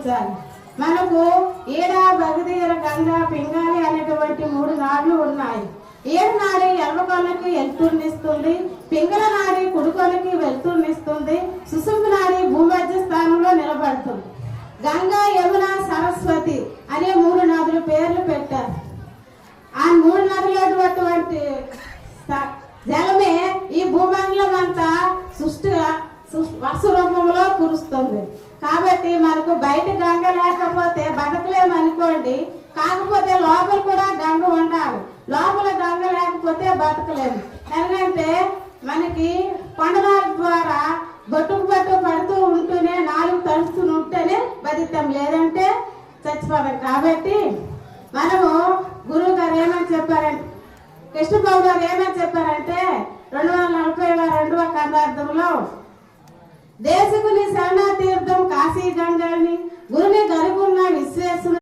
గమనించాలి. మనకు ఈడ, భగదీర, గంగా, పింగాలి అనేటువంటి 3 నాడులు ఉన్నాయి. ఏడు నాడి ఎర్రకొనకి వెళ్తుర్నిస్తుంది, పింగళ నాడి కుడుకొనకి వెళ్తుర్నిస్తుంది, సుషుమ్న నాడి భూమధ్య స్థానంలో నిలబడుతుంది. గంగా, యమున, సరస్వతి అనే 3 నదుల పేర్లు పెట్టారు. ఆ 3 నదులటువంటి జలమే ఈ భూమండలం అంతా వర్ష రూపంలో కురుస్తుంది. కాబట్టి మనకు బయట గంగ లేకపోతే బతకలేము అనుకోండి. కాకపోతే లోపల కూడా గంగ ఉండాలి. లోపల గంగ లేకపోతే బతకలేము. ఎందుకంటే మనకి కొండనాల ద్వారా బొట్టుకు పడుతూ ఉంటూనే 4 తడుస్తూ ఉంటేనే బతుకుతాం, లేదంటే చచ్చిపోతాం. కాబట్టి మనము గురువు గారు ఏమని చెప్పారంటే, కృష్ణబాబు గారు ఏమని చెప్పారంటే 242వ కందార్థంలో, దేశకుని శరణా తీర్థం కాశీ గంగాని గురుని గరుకున్న విశ్వేశ్వరు